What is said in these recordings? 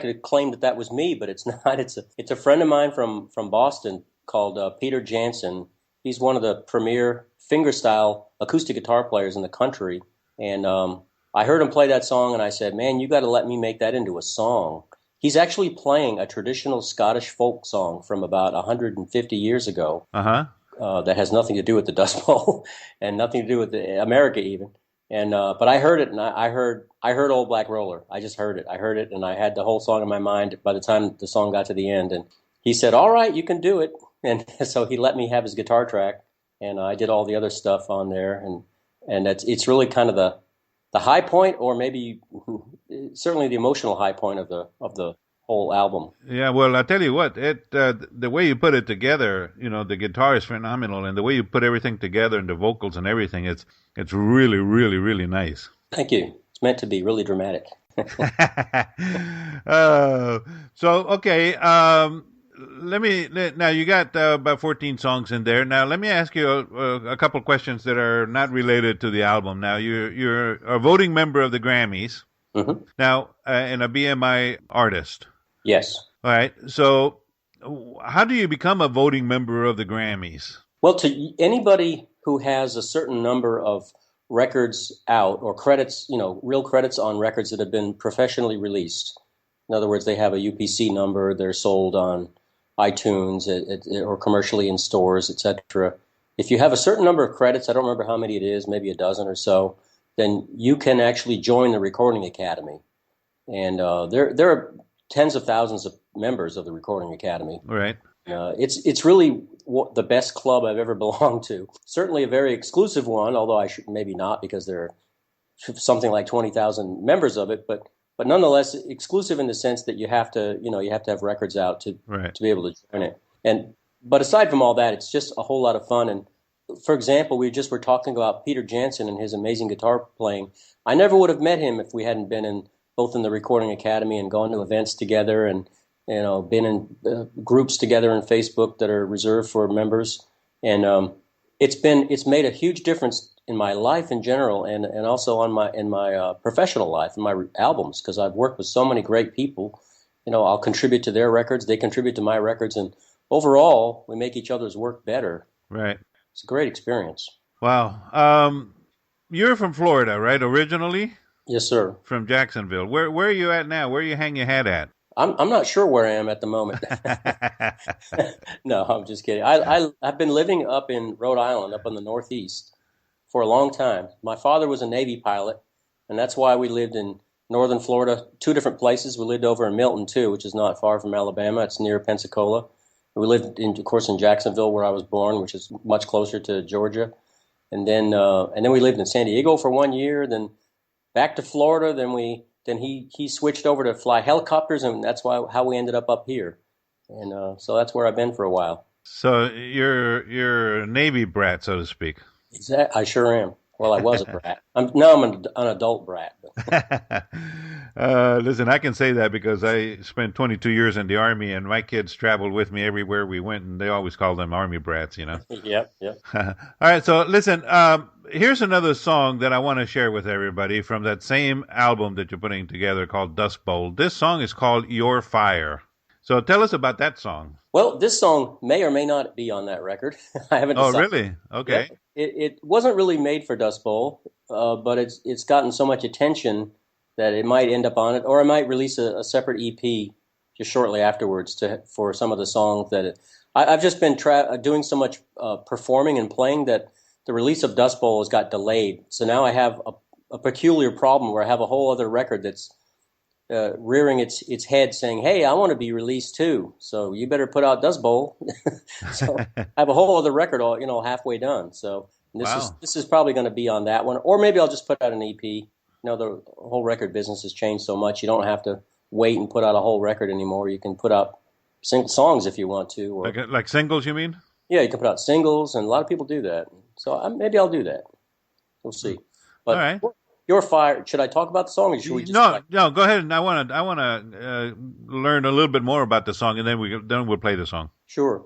could claim that that was me, but it's not. It's a friend of mine from Boston called Peter Jansen. He's one of the premier fingerstyle acoustic guitar players in the country. And I heard him play that song, and I said, man, you got to let me make that into a song. He's actually playing a traditional Scottish folk song from about 150 years ago. That has nothing to do with the Dust Bowl and nothing to do with America even. And but I heard it, and I heard Old Black Roller. I just heard it. I heard it, and I had the whole song in my mind by the time the song got to the end. And he said, all right, you can do it. And so he let me have his guitar track, and I did all the other stuff on there. And it's really kind of the high point, or maybe certainly the emotional high point of the whole album. Yeah, well, I tell you what, the way you put it together, the guitar is phenomenal, and the way you put everything together and the vocals and everything, it's really, really, really nice. Thank you. It's meant to be really dramatic. Okay. Now you got about 14 songs in there. Now let me ask you a couple questions that are not related to the album. Now you're a voting member of the Grammys. Mm-hmm. Now, and a BMI artist. Yes. All right. So how do you become a voting member of the Grammys? Well, to anybody who has a certain number of records out or credits, real credits on records that have been professionally released. In other words, they have a UPC number, they're sold on iTunes or commercially in stores, etc. If you have a certain number of credits, I don't remember how many it is, maybe a dozen or so, then you can actually join the Recording Academy. And there are tens of thousands of members of the Recording Academy. Right. It's really the best club I've ever belonged to. Certainly a very exclusive one, although I should maybe not, because there are something like 20,000 members of it. But nonetheless, exclusive in the sense that you have to have records out to be able to join it. But aside from all that, it's just a whole lot of fun. And for example, we just were talking about Peter Jansen and his amazing guitar playing. I never would have met him if we hadn't been both in the Recording Academy and gone to events together and been in groups together on Facebook that are reserved for members. And it's made a huge difference in my life in general, and also in my professional life, in my albums, because I've worked with so many great people. I'll contribute to their records, they contribute to my records, and overall, we make each other's work better. Right. It's a great experience. Wow. You're from Florida, right, originally? Yes, sir. From Jacksonville. Where are you at now? Where you hang your hat at? I'm not sure where I am at the moment. No, I'm just kidding. I've been living up in Rhode Island, up in the Northeast, for a long time. My father was a Navy pilot, and that's why we lived in northern Florida, two different places. We lived over in Milton, too, which is not far from Alabama. It's near Pensacola. We lived, of course, in Jacksonville, where I was born, which is much closer to Georgia. And then we lived in San Diego for 1 year, then back to Florida. Then he switched over to fly helicopters, and that's how we ended up here. And so that's where I've been for a while. So you're a Navy brat, so to speak. Exactly. I sure am. Well, I was a brat. I'm an adult brat. Listen, I can say that because I spent 22 years in the Army, and my kids traveled with me everywhere we went, and they always called them Army brats, Yep. All right, so listen, here's another song that I want to share with everybody from that same album that you're putting together called Dust Bowl. This song is called Your Fire. So tell us about that song. Well, this song may or may not be on that record. I haven't decided. Oh, really? Okay. Yeah. It wasn't really made for Dust Bowl, but it's gotten so much attention that it might end up on it, or I might release a separate EP just shortly afterwards for some of the songs that I've just been doing so much performing and playing that the release of Dust Bowl has got delayed. So now I have a peculiar problem where I have a whole other record that's rearing its head saying, hey, I want to be released too, so you better put out Dust Bowl. So I have a whole other record all halfway done. So this is probably going to be on that one, or maybe I'll just put out an EP. The whole record business has changed so much. You don't have to wait and put out a whole record anymore. You can put out songs if you want to. Or, like singles, you mean? Yeah, you can put out singles, and a lot of people do that. So maybe I'll do that. We'll see. But all right. Your Fire. Should I talk about the song, or should we just? No. Go ahead. I want to learn a little bit more about the song, and then we'll play the song. Sure.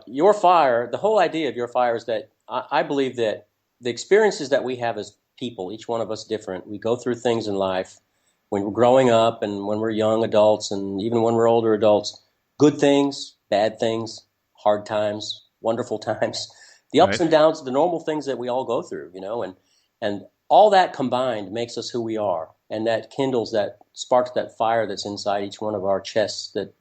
Your Fire. The whole idea of Your Fire is that I believe that the experiences that we have as people, each one of us different. We go through things in life. when we're growing up and when we're young adults and even when we're older adults, good things, bad things, hard times, wonderful times, the ups and downs, the normal things that we all go through, and all that combined makes us who we are. And that kindles, that sparks that fire that's inside each one of our chests that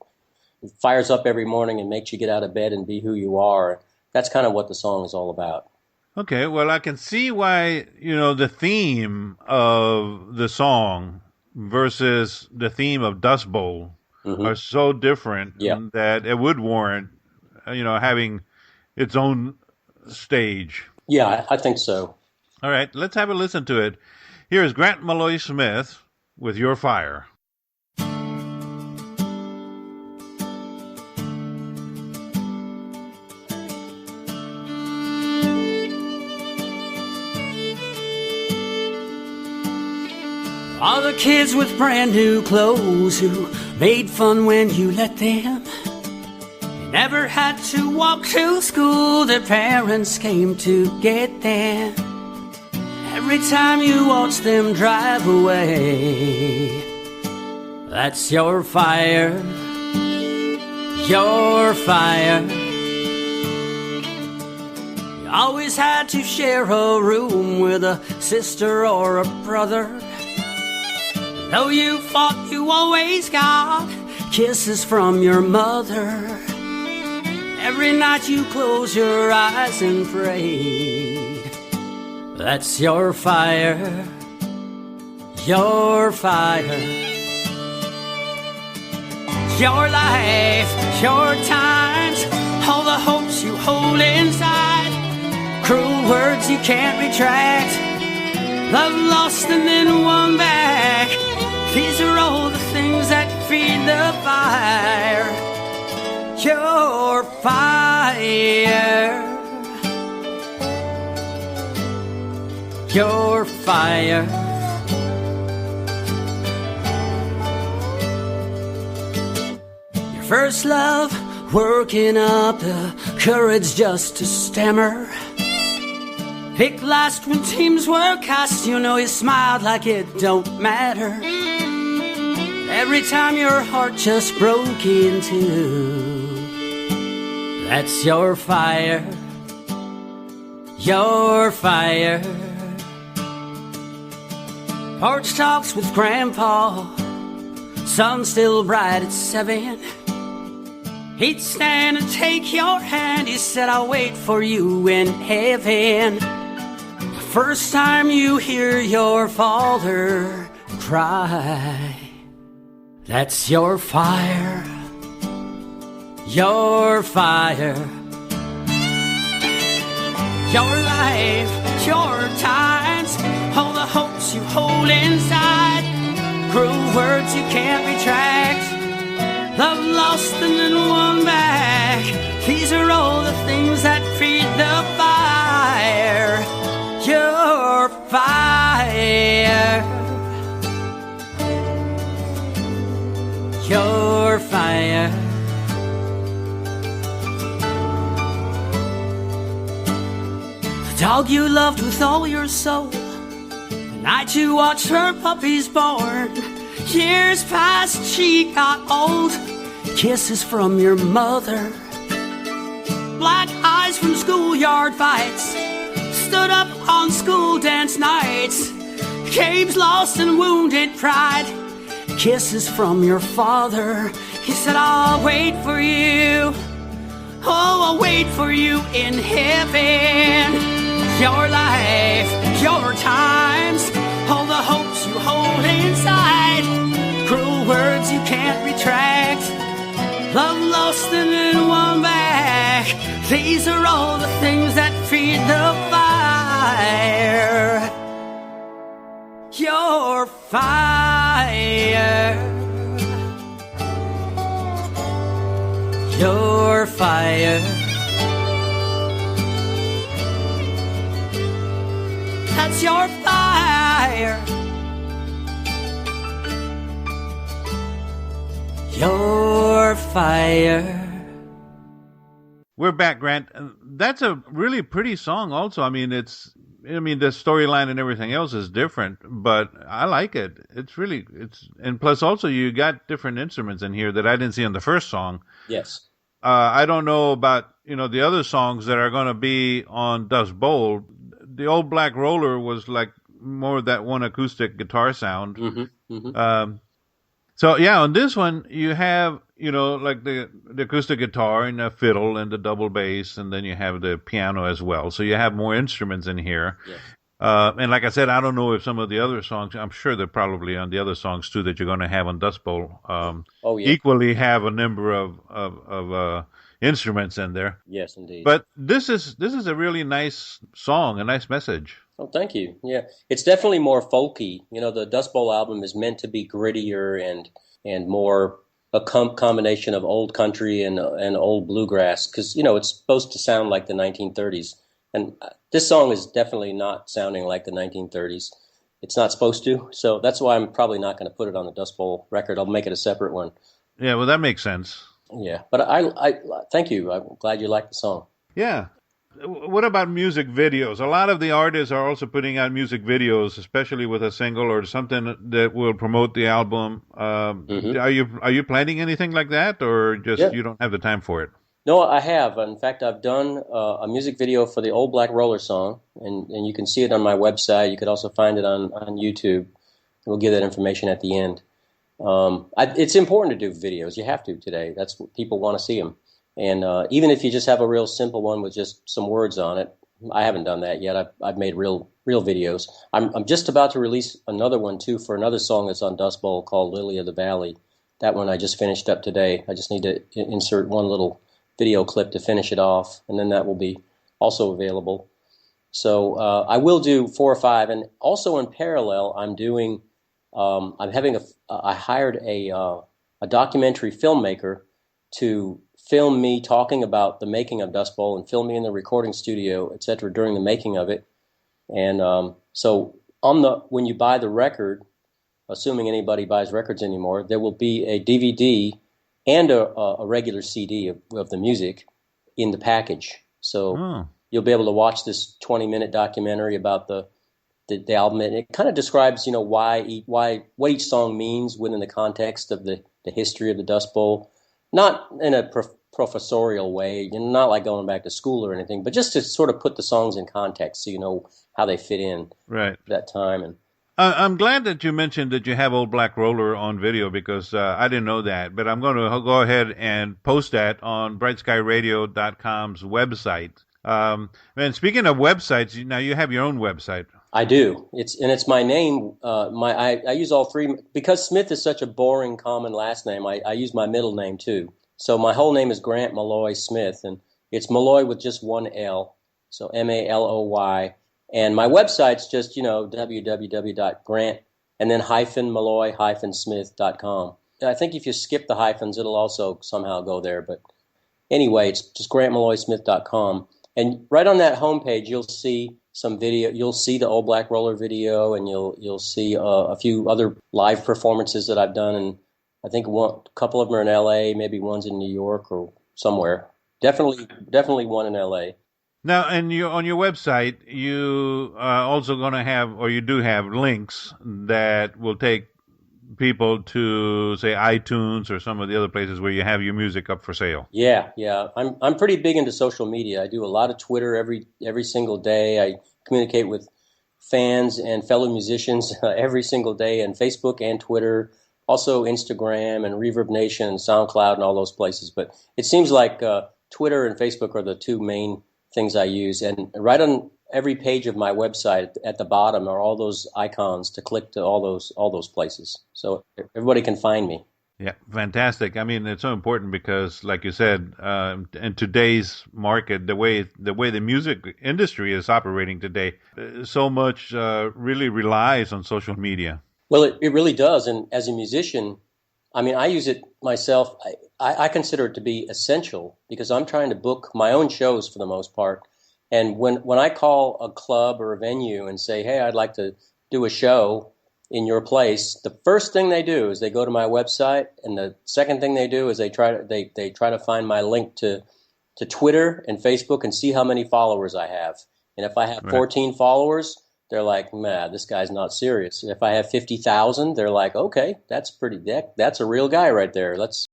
fires up every morning and makes you get out of bed and be who you are. That's kind of what the song is all about. Okay, well, I can see why, the theme of the song versus the theme of Dust Bowl are so different that it would warrant, having its own stage. Yeah, I think so. All right, let's have a listen to it. Here is Grant Malloy Smith with Your Fire. All the kids with brand new clothes who made fun when you let them. They never had to walk to school, their parents came to get them. Every time you watch them drive away, that's your fire, your fire. You always had to share a room with a sister or a brother. Though you fought, you always got kisses from your mother. Every night you close your eyes and prayed. That's your fire, your fire. Your life, your times, all the hopes you hold inside. Cruel words you can't retract. Love lost and then won back. These are all the things that feed the fire. Your fire. Your fire. Your first love, working up the courage just to stammer. Pick last when teams were cast, you smiled like it don't matter. Every time your heart just broke in two, that's your fire, your fire. Porch talks with Grandpa, sun still bright at 7. He'd stand and take your hand, he said, I'll wait for you in heaven. The first time you hear your father cry, that's your fire, your fire. Your life, your times, all the hopes you hold inside. Cruel words you can't retract. Love lost and then won back. These are all the things that feed the fire. Your fire. Your fire. The dog you loved with all your soul, the night you watched her puppies born. Years passed, she got old. Kisses from your mother, black eyes from schoolyard fights, stood up on school dance nights. Caves lost and wounded pride. Kisses from your father, he said, I'll wait for you. Oh, I'll wait for you in heaven. Your life, your times, all the hopes you hold inside. Cruel words you can't retract. Love lost and then won back. These are all the things that feed the fire. Your fire. Your fire. That's your fire. Your fire. We're back, Grant. That's a really pretty song also. I mean, it's I mean, the storyline and everything else is different, but I like it. And plus also you got different instruments in here that I didn't see on the first song. Yes. I don't know about, the other songs that are going to be on Dust Bowl. The Old Black Roller was like more of that one acoustic guitar sound. Mm-hmm. Mm-hmm. So yeah, on this one you have, like the acoustic guitar and the fiddle and the double bass, and then you have the piano as well. So you have more instruments in here. Yes. And like I said, I don't know if some of the other songs, I'm sure they're probably on the other songs too that you're going to have on Dust Bowl, equally have a number of instruments in there. Yes, indeed. But this is a really nice song, a nice message. Oh, thank you. Yeah, it's definitely more folky. The Dust Bowl album is meant to be grittier and more a combination of old country and old bluegrass, because it's supposed to sound like the 1930s. And this song is definitely not sounding like the 1930s. It's not supposed to, so that's why I'm probably not going to put it on the Dust Bowl record. I'll make it a separate one. Yeah, well, that makes sense. Yeah, but I thank you. I'm glad you like the song. Yeah. What about music videos? A lot of the artists are also putting out music videos, especially with a single or something that will promote the album. Mm-hmm. Are you planning anything like that, or just you don't have the time for it? No, I have. In fact, I've done a music video for the Old Black Roller song, and you can see it on my website. You could also find it on YouTube. We'll give that information at the end. It's important to do videos. You have to today. That's what people want to see them. And even if you just have a real simple one with just some words on it, I haven't done that yet. I've made real videos. I'm just about to release another one too for another song that's on Dust Bowl called Lily of the Valley. That one I just finished up today. I just need to insert one little video clip to finish it off, and then that will be also available. So I will do 4 or 5, and also in parallel, I'm doing. I hired a documentary filmmaker to film me talking about the making of Dust Bowl and film me in the recording studio, etc., during the making of it. And so when you buy the record, assuming anybody buys records anymore, there will be a DVD and a regular CD of the music in the package. So you'll be able to watch this 20-minute documentary about the album, and it kind of describes, what each song means within the context of the history of the Dust Bowl. Not in a professorial way, not like going back to school or anything, but just to sort of put the songs in context so you know how they fit in right that time. And I'm glad that you mentioned that you have Old Black Roller on video, because I didn't know that. But I'm going to go ahead and post that on brightskyradio.com's website. And speaking of websites, now you have your own website. I do. It's my name. I use all three because Smith is such a boring common last name. I use my middle name too. So my whole name is Grant Maloy Smith, and it's Maloy with just one L. So Maloy. And my website's just www.grant and then -Maloy-Smith.com. I think if you skip the hyphens, it'll also somehow go there. But anyway, it's just GrantMaloySmith.com. And right on that homepage, you'll see some video. You'll see the Old Black Roller video, and you'll see a few other live performances that I've done. And I think a couple of them are in L.A., maybe one's in New York or somewhere. Definitely one in L.A. Now, and on your website, you are also going to have, or you do have, links that will take people to, say, iTunes or some of the other places where you have your music up for sale. Yeah. I'm pretty big into social media. I do a lot of Twitter every single day. I communicate with fans and fellow musicians every single day, and Facebook and Twitter, also Instagram and Reverb Nation and SoundCloud and all those places. But it seems like Twitter and Facebook are the two main things I use. And right on every page of my website at the bottom are all those icons to click to all those places, so everybody can find me. Yeah, fantastic. I mean, it's so important because, like you said, in today's market, the way the music industry is operating today, so much really relies on social media. Well, it really does. And as a musician, I mean, I use it myself. I consider it to be essential because I'm trying to book my own shows for the most part. And when I call a club or a venue and say, hey, I'd like to do a show in your place, the first thing they do is they go to my website, and the second thing they do is they try to find my link to Twitter and Facebook and see how many followers I have. And if I have Right. 14 followers, they're like, man, this guy's not serious. If I have 50,000, they're like, okay, that's a real guy right there. Let's